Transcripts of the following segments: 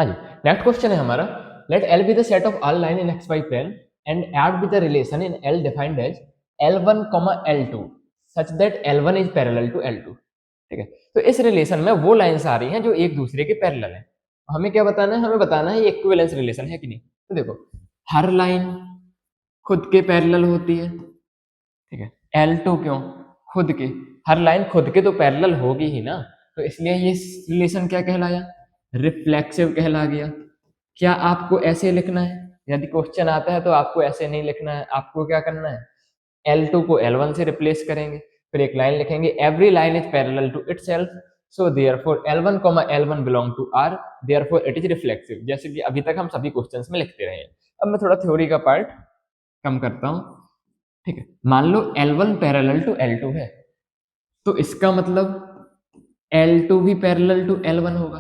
हाँ जी, next question है हमारा, let L be the set of all line in X Y plane and add with the relation in L defined as L1, L2 such that L1 is parallel to L2। ठीक है, तो इस relation में वो lines आ रही हैं जो एक दूसरे के पैरेलल हैं। हमें क्या बताना है, हमें बताना है ये इक्विवेलेंस रिलेशन है कि नहीं। तो देखो, हर लाइन खुद के पैरेलल होती है। ठीक है, L2 क्यों, खुद के, हर लाइन खुद के तो पैरेलल होगी ही ना, तो इसलिए ये रिलेशन क्या कहलाया, रिफ्लेक्सिव कहला गया। क्या आपको ऐसे लिखना है, यदि क्वेश्चन आता है तो आपको ऐसे नहीं लिखना है, आपको क्या करना है, L2 को L1 से रिप्लेस करेंगे, फिर एक लाइन लिखेंगे, every line is parallel to itself, so therefore L1, L1 belong to R, therefore it is reflexive, जैसे कि अभी तक हम सभी क्वेश्चंस में लिखते रहे हैं। अब मैं थोड़ा थ्योरी का पार्ट कम करता हूं। ठीक है, मान लो L1 पैरेलल टू L2 है, तो इसका मतलब L2 भी पैरेलल टू L1 होगा।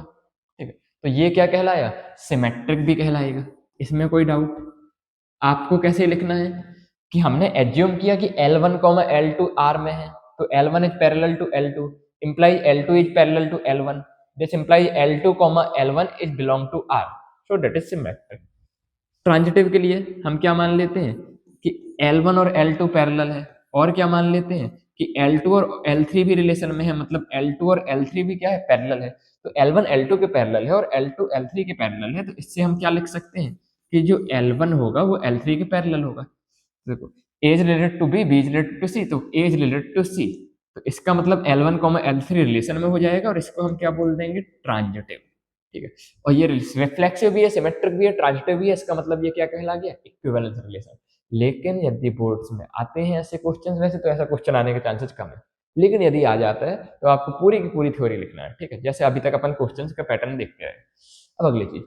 ठीक है, तो ये क्या कहलाया, सिमेट्रिक भी कहलाएगा, इसमें कोई डाउट। आपको कैसे लिखना है कि हमने एज्यूम किया कि L1, L2 R में है, तो L1 is parallel to L2, implies L2 is parallel to L1, this implies L2, L1 is belong to R, so that is symmetric. Transitive के लिए हम क्या मान लेते हैं कि L1 और L2 पैरेलल है, और क्या मान लेते हैं कि L2 और L3 भी रिलेशन में है, मतलब L2 और L3 भी क्या है, पैरेलल है। तो L1 L2 के पैरेलल है और L2 L3 के पैरेलल है, तो इससे हम क्या लिख सकते हैं कि जो L1 होगा वो L3 के पैरेलल होगा। देखो, A is related to B, B is related to C, तो A is related to C, तो इसका मतलब L1, L3 रिलेशन में हो जाएगा, और इसको हम क्या बोल देंगे, ट्रांजिटिव। ठीक है, और ये रिफ्लेक्सिव भी है, सिमेट्रिक भी है, ट्रांजिटिव भी है, इसका मतलब ये क्या कहला गया, इक्विवेलेंस रिलेशन। लेकिन यदि बोर्ड्स में आते हैं ऐसे क्वेश्चंस, वैसे तो ऐसा क्वेश्चन आने के चांसेस कम है, लेकिन यदि आ जाता है तो आपको पूरी की पूरी थ्योरी लिखना है। ठीक है, जैसे अभी तक अपन क्वेश्चंस का पैटर्न देखते रहे। अब अगली चीज,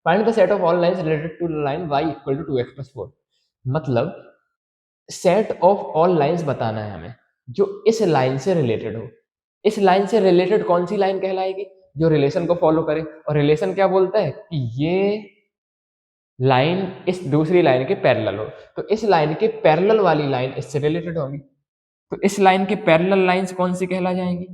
find the set of all lines related to line y equal to 2x+4, मतलब सेट ऑफ ऑल लाइंस बताना है हमें जो इस लाइन से रिलेटेड हो। इस लाइन से रिलेटेड कौन सी लाइन कहलाएगी, जो रिलेशन को फॉलो करे, और रिलेशन क्या बोलता है कि ये लाइन इस दूसरी लाइन के पैरेलल हो, तो इस लाइन के पैरेलल वाली लाइन इससे रिलेटेड होगी। तो इस लाइन के पैरेलल लाइंस कौन सी कहला जाएंगी,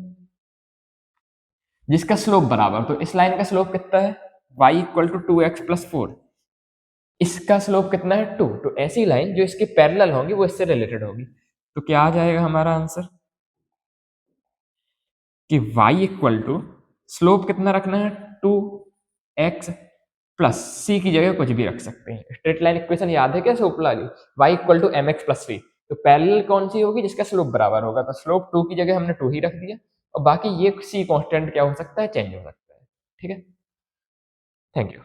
जिसका स्लोप बराबर, तो इस लाइन का स्लोप कितना है, y इक्वल टू 2x+4, इसका स्लोप कितना है 2, तो ऐसी लाइन जो इसके पैरेलल होगी वो इससे रिलेटेड होगी। तो क्या आ जाएगा हमारा आंसर कि y इक्वल टू, स्लोप कितना रखना है 2x प्लस c की जगह कुछ भी रख सकते हैं। स्ट्रेट लाइन इक्वेशन याद है क्या, स्लोप वाली, y इक्वल टू mx+c, तो पैरेलल कौन सी होगी, जिसका स्लोप बराबर होगा, तो स्लोप 2 की जगह हमने 2 ही रख दिया, और बाकी ये c कांस्टेंट क्या हो सकता है, चेंज हो सकता है। ठीक है, थैंक यू।